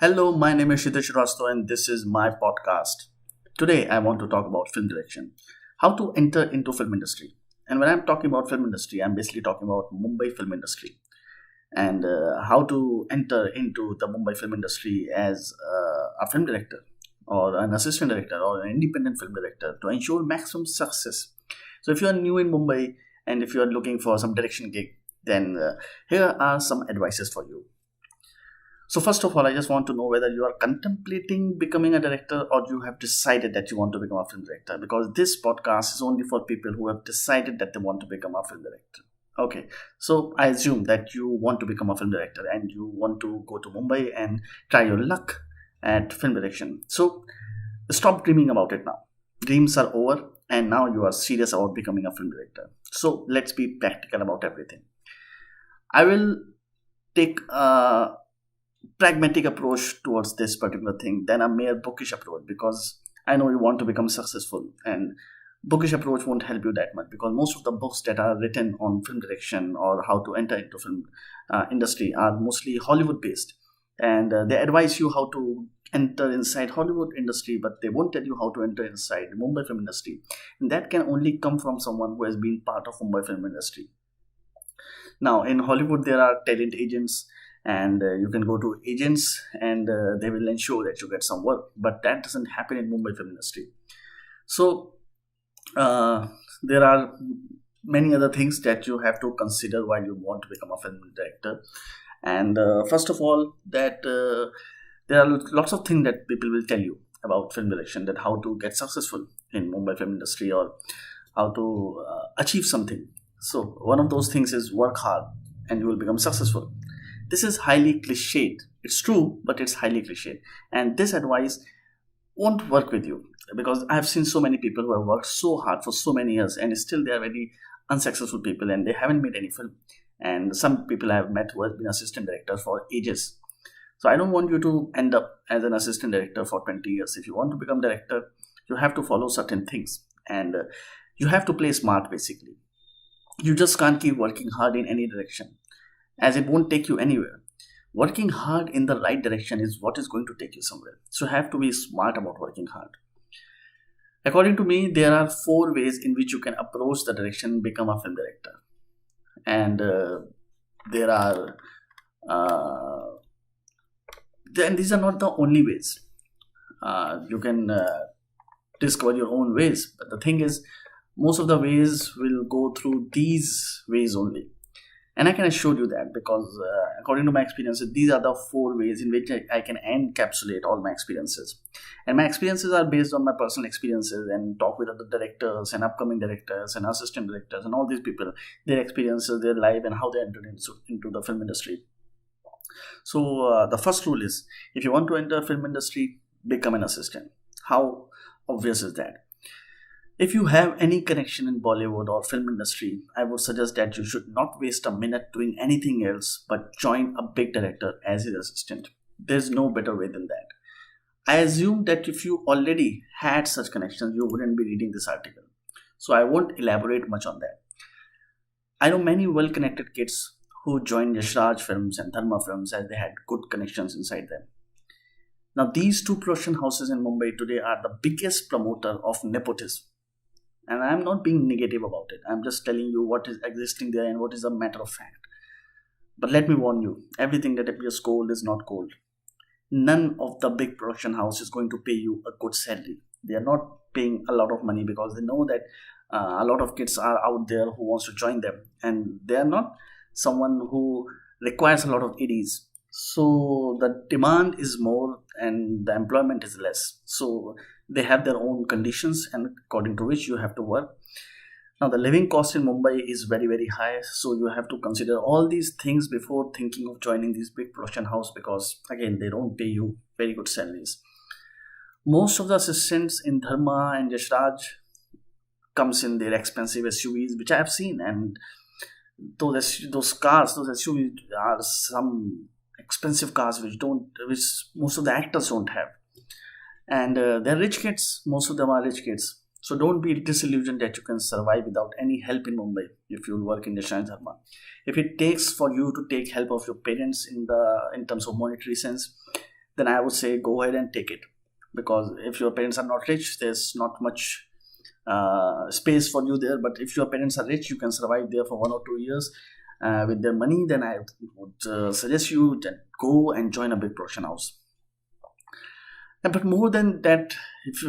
Hello, my name is Shitiz Srivastava and this is my podcast. Today I want to talk about film direction, how to enter into film industry. And when I'm talking about film industry, I'm basically talking about Mumbai film industry and how to enter into the Mumbai film industry as a film director or an assistant director or an independent film director to ensure maximum success. So if you are new in Mumbai and if you are looking for some direction gig, then here are some advices for you. So first of all, I just want to know whether you are contemplating becoming a director or you have decided that you want to become a film director, because this podcast is only for people who have decided that they want to become a film director. Okay, so I assume that you want to become a film director and you want to go to Mumbai and try your luck at film direction. So stop dreaming about it now. Dreams are over and now you are serious about becoming a film director. So let's be practical about everything. I will take a pragmatic approach towards this particular thing than a mere bookish approach, because I know you want to become successful and bookish approach won't help you that much, because most of the books that are written on film direction or how to enter into film industry are mostly Hollywood based, and they advise you how to enter inside Hollywood industry, but they won't tell you how to enter inside Mumbai film industry, and that can only come from someone who has been part of Mumbai film industry. Now in Hollywood there are talent agents, and you can go to agents and they will ensure that you get some work, but that doesn't happen in Mumbai film industry. So uh, there are many other things that you have to consider while you want to become a film director. And first of all, that there are lots of things that people will tell you about film direction, that how to get successful in Mumbai film industry or how to achieve something. So one of those things is work hard and you will become successful. This is highly cliched. It's true, but it's highly cliched. And this advice won't work with you, because I have seen so many people who have worked so hard for so many years and still they are very unsuccessful people and they haven't made any film. And some people I have met who have been assistant directors for ages. So I don't want you to end up as an assistant director for 20 years. If you want to become director, you have to follow certain things and you have to play smart basically. You just can't keep working hard in any direction, as it won't take you anywhere. Working hard in the right direction is what is going to take you somewhere. So you have to be smart about working hard. According to me, there are four ways in which you can approach the direction and become a film director. And there are, then these are not the only ways. You can discover your own ways. But the thing is, most of the ways will go through these ways only. And I can assure you that, because according to my experiences, these are the four ways in which I can encapsulate all my experiences. And my experiences are based on my personal experiences and talk with other directors and upcoming directors and assistant directors and all these people, their experiences, their life, and how they entered into the film industry. So the first rule is, if you want to enter film industry, become an assistant. How obvious is that? If you have any connection in Bollywood or film industry, I would suggest that you should not waste a minute doing anything else but join a big director as his assistant. There's no better way than that. I assume that if you already had such connections, you wouldn't be reading this article. So I won't elaborate much on that. I know many well-connected kids who joined Yashraj films and Dharma films as they had good connections inside them. Now these two production houses in Mumbai today are the biggest promoter of nepotism. And I'm not being negative about it. I'm just telling you what is existing there and what is a matter of fact. But let me warn you, everything that appears gold is not gold. None of the big production house is going to pay you a good salary. They are not paying a lot of money because they know that a lot of kids are out there who wants to join them. And they are not someone who requires a lot of EDs. So the demand is more and the employment is less. So they have their own conditions and according to which you have to work. Now the living cost in Mumbai is very, very high. So you have to consider all these things before thinking of joining these big production house, because again, they don't pay you very good salaries. Most of the assistants in Dharma and Yashraj comes in their expensive SUVs, which I have seen, and those cars, those SUVs are some expensive cars which most of the actors don't have. And they're rich kids. Most of them are rich kids. So don't be disillusioned that you can survive without any help in Mumbai if you work in the Shine Dharma. If it takes for you to take help of your parents in terms of monetary sense, then I would say go ahead and take it. Because if your parents are not rich, there's not much space for you there. But if your parents are rich, you can survive there for 1 or 2 years with their money. Then I would suggest you to go and join a big production house. But more than that, if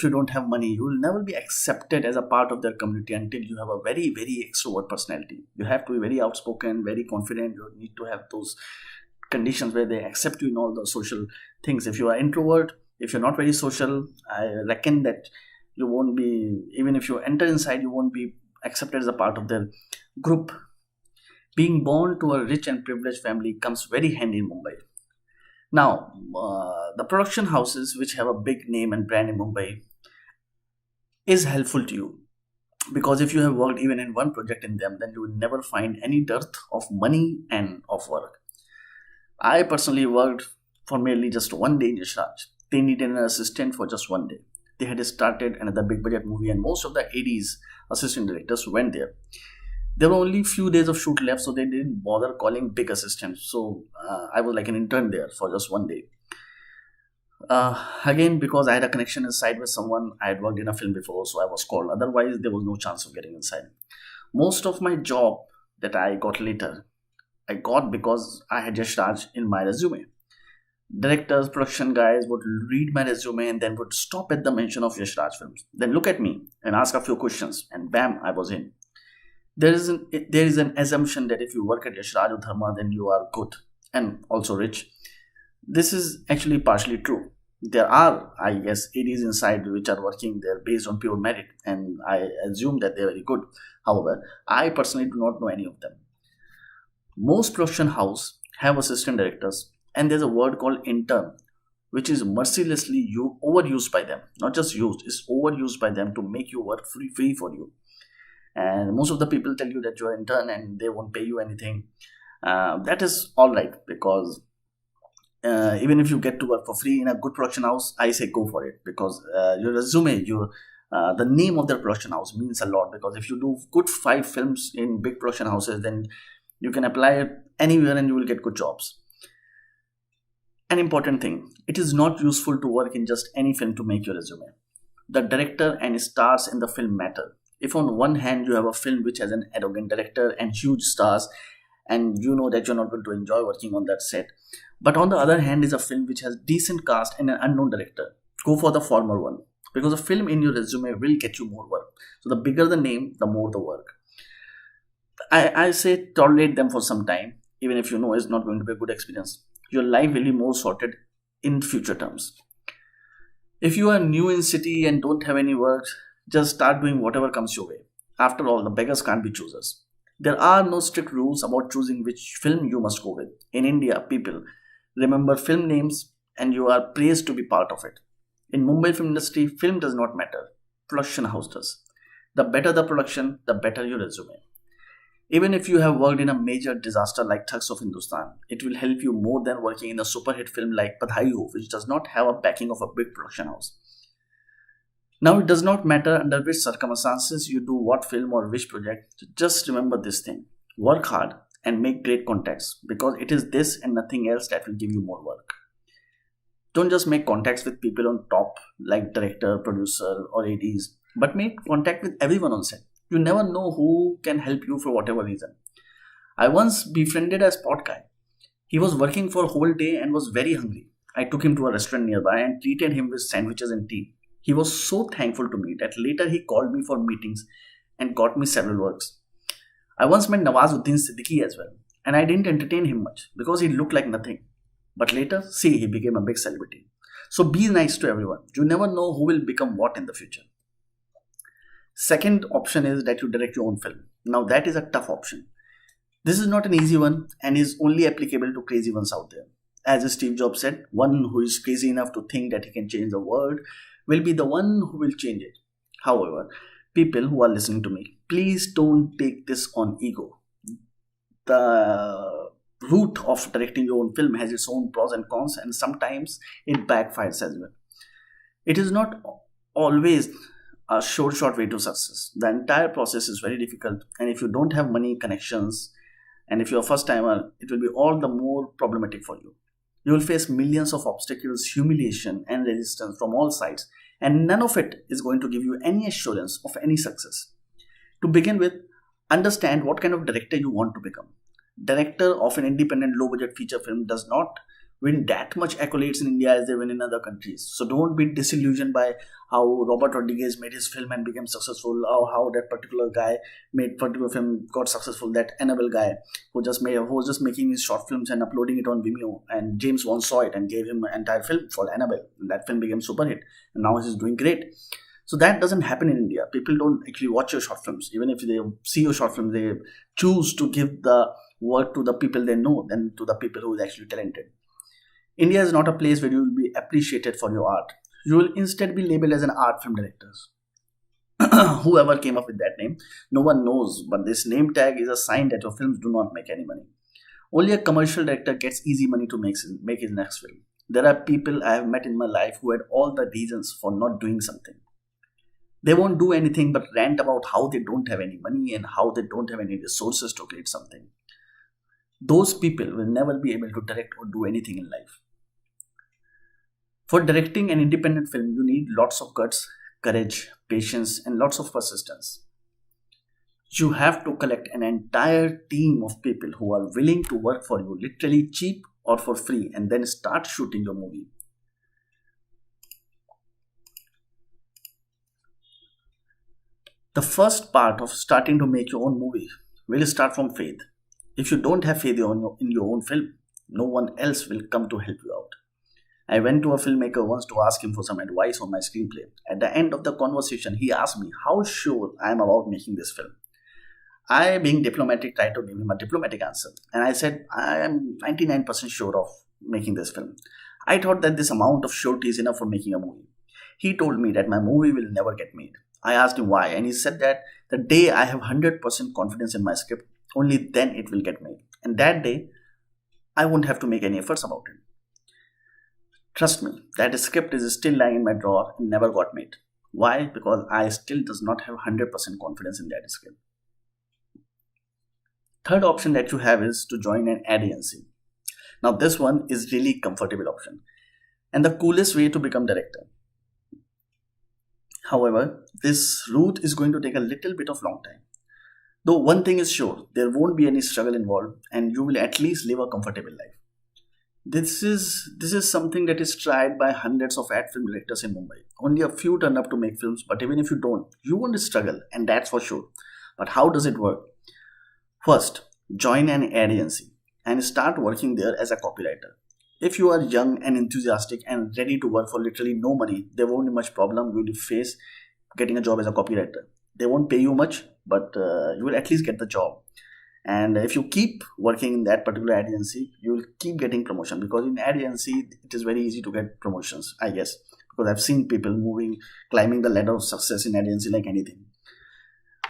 you don't have money, you will never be accepted as a part of their community until you have a very, very extrovert personality. You have to be very outspoken, very confident. You need to have those conditions where they accept you in all the social things. If you are introvert, if you're not very social, I reckon that you won't be, even if you enter inside, you won't be accepted as a part of their group. Being born to a rich and privileged family comes very handy in Mumbai. Now, the production houses which have a big name and brand in Mumbai is helpful to you, because if you have worked even in one project in them, then you will never find any dearth of money and of work. I personally worked for merely just one day in Yashraj. They needed an assistant for just one day. They had started another big budget movie and most of the ADs, assistant directors, went there. There were only few days of shoot left, so they didn't bother calling big assistants. So I was like an intern there for just one day. Again, because I had a connection inside with someone, I had worked in a film before, so I was called. Otherwise, there was no chance of getting inside. Most of my job that I got later, I got because I had Yashraj in my resume. Directors, production guys would read my resume and then would stop at the mention of Yashraj films. Then look at me and ask a few questions, and bam, I was in. There is an assumption that if you work at Yashraj or Dharma, then you are good and also rich. This is actually partially true. There are, I guess, ADs inside which are working there based on pure merit, and I assume that they are very good. However, I personally do not know any of them. Most production houses have assistant directors, and there's a word called intern, which is mercilessly overused by them. Not just used, it's overused by them to make you work free for you. And most of the people tell you that you're an intern and they won't pay you anything. That is all right, because even if you get to work for free in a good production house, I say go for it, because your resume, the name of the production house means a lot. Because if you do good 5 films in big production houses, then you can apply anywhere and you will get good jobs. An important thing, it is not useful to work in just any film to make your resume. The director and stars in the film matter. If on one hand you have a film which has an arrogant director and huge stars, and you know that you're not going to enjoy working on that set, but on the other hand is a film which has decent cast and an unknown director, go for the former one, because a film in your resume will get you more work. So the bigger the name, the more the work. I say tolerate them for some time, even if you know it's not going to be a good experience. Your life will be more sorted in future terms. If you are new in city and don't have any work, just start doing whatever comes your way. After all, the beggars can't be choosers. There are no strict rules about choosing which film you must go with. In India, people remember film names and you are praised to be part of it. In Mumbai film industry, film does not matter. Production house does. The better the production, the better your resume. Even if you have worked in a major disaster like Thugs of Hindustan, it will help you more than working in a super hit film like Padhai Ho, which does not have a backing of a big production house. Now, it does not matter under which circumstances you do what film or which project. Just remember this thing. Work hard and make great contacts, because it is this and nothing else that will give you more work. Don't just make contacts with people on top like director, producer or ADs, but make contact with everyone on set. You never know who can help you for whatever reason. I once befriended a spot guy. He was working for a whole day and was very hungry. I took him to a restaurant nearby and treated him with sandwiches and tea. He was so thankful to me that later he called me for meetings and got me several works. I once met Nawazuddin Siddiqui as well, and I didn't entertain him much because he looked like nothing. But later, see, he became a big celebrity. So be nice to everyone. You never know who will become what in the future. Second option is that you direct your own film. Now that is a tough option. This is not an easy one and is only applicable to crazy ones out there. As Steve Jobs said, one who is crazy enough to think that he can change the world will be the one who will change it. However, people who are listening to me, please don't take this on ego. The route of directing your own film has its own pros and cons, and sometimes it backfires as well. It is not always a short way to success. The entire process is very difficult, and if you don't have money, connections, and if you're a first timer, it will be all the more problematic for you. You will face millions of obstacles, humiliation, and resistance from all sides, and none of it is going to give you any assurance of any success. To begin with, understand what kind of director you want to become. Director of an independent low budget feature film does not win that much accolades in India as they win in other countries. So don't be disillusioned by how Robert Rodriguez made his film and became successful, or how that particular guy made particular film got successful. That Annabelle guy who was just making his short films and uploading it on Vimeo, and James Wan saw it and gave him an entire film called Annabelle. And that film became super hit, and now he's doing great. So that doesn't happen in India. People don't actually watch your short films. Even if they see your short film, they choose to give the work to the people they know than to the people who is actually talented. India is not a place where you will be appreciated for your art. You will instead be labeled as an art film director. Whoever came up with that name, no one knows, but this name tag is a sign that your films do not make any money. Only a commercial director gets easy money to make his next film. There are people I have met in my life who had all the reasons for not doing something. They won't do anything but rant about how they don't have any money and how they don't have any resources to create something. Those people will never be able to direct or do anything in life. For directing an independent film, you need lots of guts, courage, patience, and lots of persistence. You have to collect an entire team of people who are willing to work for you, literally cheap or for free, and then start shooting your movie. The first part of starting to make your own movie will start from faith. If you don't have faith in your own film, no one else will come to help you out. I went to a filmmaker once to ask him for some advice on my screenplay. At the end of the conversation, he asked me how sure I am about making this film. I, being diplomatic, tried to give him a diplomatic answer. And I said, I am 99% sure of making this film. I thought that this amount of surety is enough for making a movie. He told me that my movie will never get made. I asked him why, and he said that the day I have 100% confidence in my script, only then it will get made. And that day, I won't have to make any efforts about it. Trust me, that script is still lying in my drawer and never got made. Why? Because I still does not have 100% confidence in that script. Third option that you have is to join an ad agency. Now this one is really comfortable option and the coolest way to become director. However, this route is going to take a little bit of long time. Though one thing is sure, there won't be any struggle involved and you will at least live a comfortable life. This is something that is tried by hundreds of ad film directors in Mumbai. Only a few turn up to make films, but even if you don't, you won't struggle, and that's for sure. But how does it work? First, join an ad agency and start working there as a copywriter. If you are young and enthusiastic and ready to work for literally no money, there won't be much problem you will face getting a job as a copywriter. They won't pay you much, but you will at least get the job. And if you keep working in that particular ad agency, you will keep getting promotion, because in ad agency, it is very easy to get promotions, I guess, because I've seen people climbing the ladder of success in ad agency like anything.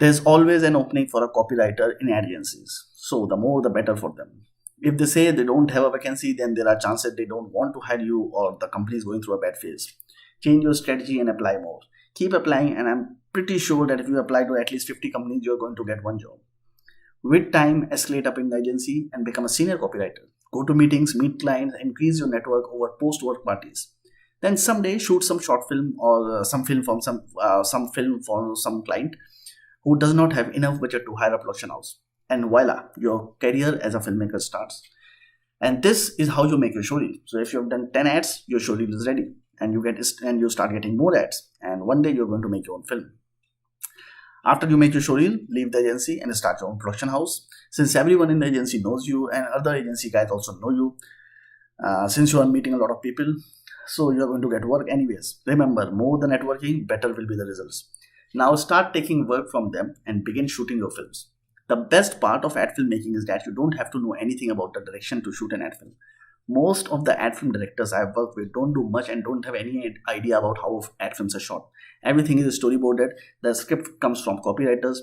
There's always an opening for a copywriter in ad agencies. So the more the better for them. If they say they don't have a vacancy, then there are chances they don't want to hire you or the company is going through a bad phase. Change your strategy and apply more. Keep applying, and I'm pretty sure that if you apply to at least 50 companies, you're going to get one job. With time, escalate up in the agency and become a senior copywriter. Go to meetings, meet clients, increase your network over post-work parties. Then someday shoot some short film or some film for some client who does not have enough budget to hire a production house. And voila, your career as a filmmaker starts. And this is how you make your showreel. So if you've done 10 ads, your showreel is ready, and you start getting more ads. And one day you're going to make your own film. After you make your showreel, leave the agency and start your own production house. Since everyone in the agency knows you and other agency guys also know you, since you are meeting a lot of people, so you're going to get work anyways. Remember, more the networking, better will be the results. Now start taking work from them and begin shooting your films. The best part of ad filmmaking is that you don't have to know anything about the direction to shoot an ad film. Most of the ad film directors I've worked with don't do much and don't have any idea about how ad films are shot. Everything is storyboarded. The script comes from copywriters.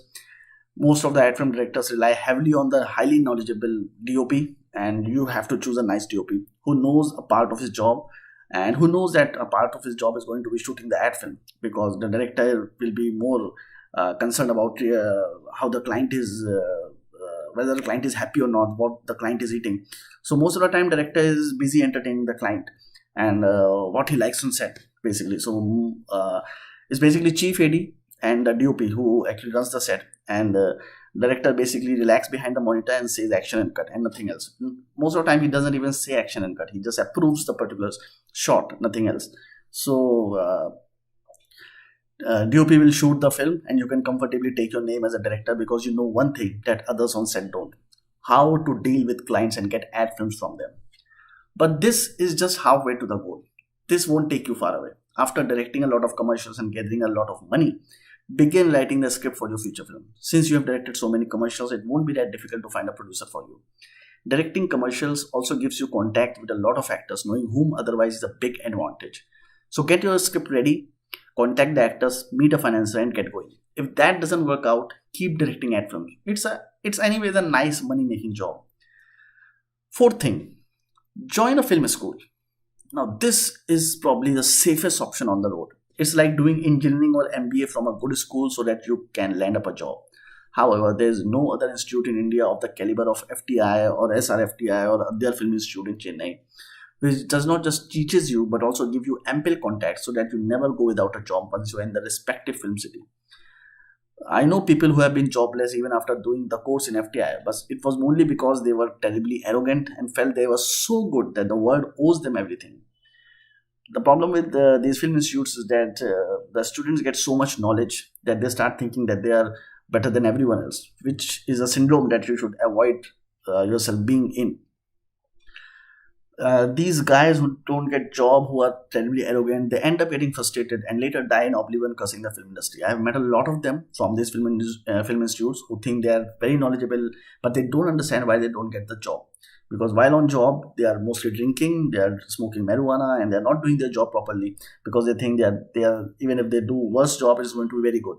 Most of the ad film directors rely heavily on the highly knowledgeable DOP, and you have to choose a nice DOP who knows a part of his job and who knows that a part of his job is going to be shooting the ad film, because the director will be more concerned about how the client is whether the client is happy or not, what the client is eating. So most of the time director is busy entertaining the client and what he likes on set basically. So it's basically chief AD and the DOP who actually runs the set, and director basically relax behind the monitor and says action and cut and nothing else. Most of the time he doesn't even say action and cut, he just approves the particular shot, nothing else. So DOP will shoot the film and you can comfortably take your name as a director because you know one thing that others on set don't: how to deal with clients and get ad films from them. But this is just halfway to the goal. This won't take you far away. After directing a lot of commercials and gathering a lot of money, begin writing the script for your future film. Since you have directed so many commercials, it won't be that difficult to find a producer for you. Directing commercials also gives you contact with a lot of actors, knowing whom otherwise is a big advantage. So get your script ready, contact the actors, meet a financier and get going. If that doesn't work out, keep directing ad films. It's anyways a nice money-making job. Fourth thing, join a film school. Now this is probably the safest option on the road. It's like doing engineering or MBA from a good school so that you can land up a job. However, there is no other institute in India of the caliber of FTI or SRFTI or other film institute in Chennai, which does not just teaches you but also give you ample contacts so that you never go without a job once you are in the respective film city. I know people who have been jobless even after doing the course in FTI, but it was only because they were terribly arrogant and felt they were so good that the world owes them everything. The problem with these film institutes is that the students get so much knowledge that they start thinking that they are better than everyone else, which is a syndrome that you should avoid yourself being in. These guys who don't get job, who are terribly arrogant, they end up getting frustrated and later die in oblivion cursing the film industry. I have met a lot of them from these film institutes who think they are very knowledgeable, but they don't understand why they don't get the job. Because while on job, they are mostly drinking, they are smoking marijuana, and they are not doing their job properly because they think they are even if they do worse job, it's going to be very good.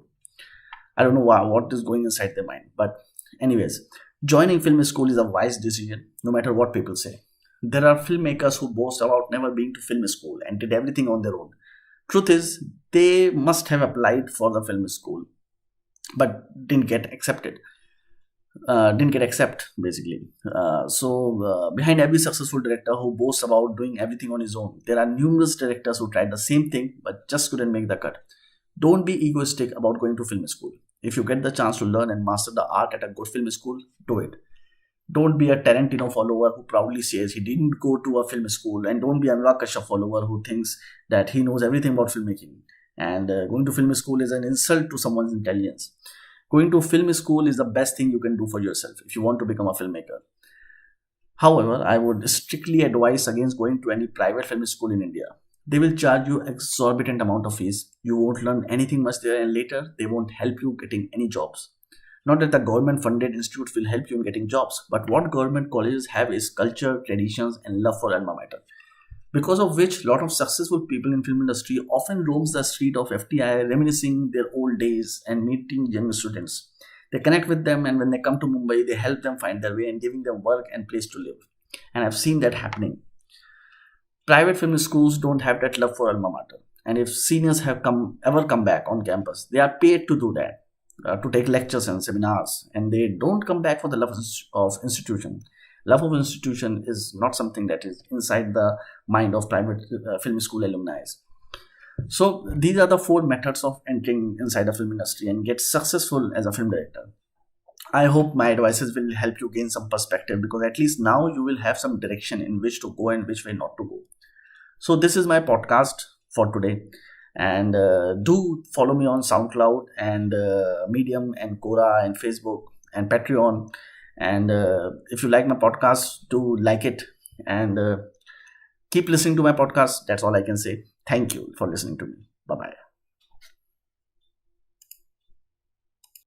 I don't know what is going inside their mind. But anyways, joining film school is a wise decision, no matter what people say. There are filmmakers who boast about never being to film school and did everything on their own. Truth is, they must have applied for the film school, but didn't get accepted. Basically. Behind every successful director who boasts about doing everything on his own, there are numerous directors who tried the same thing but just couldn't make the cut. Don't be egoistic about going to film school. If you get the chance to learn and master the art at a good film school, do it. Don't be a Tarantino follower who proudly says he didn't go to a film school, and don't be an Anurag Kashyap follower who thinks that he knows everything about filmmaking. And going to film school is an insult to someone's intelligence. Going to film school is the best thing you can do for yourself if you want to become a filmmaker. However, I would strictly advise against going to any private film school in India. They will charge you exorbitant amount of fees. You won't learn anything much there, and later they won't help you getting any jobs. Not that the government funded institutes will help you in getting jobs, but what government colleges have is culture, traditions and love for alma mater. Because of which a lot of successful people in film industry often roams the street of FTI reminiscing their old days and meeting young students. They connect with them, and when they come to Mumbai, they help them find their way and giving them work and place to live. And I've seen that happening. Private film schools don't have that love for alma mater. And if seniors have ever come back on campus, they are paid to do that, to take lectures and seminars, and they don't come back for the love of institution. Love of institution is not something that is inside the mind of private film school alumni. So these are the 4 methods of entering inside the film industry and get successful as a film director. I hope my advices will help you gain some perspective, because at least now you will have some direction in which to go and which way not to go. So this is my podcast for today. And do follow me on SoundCloud and Medium and Quora and Facebook and Patreon. And if you like my podcast, do like it and keep listening to my podcast. That's all I can say. Thank you for listening to me. Bye-bye.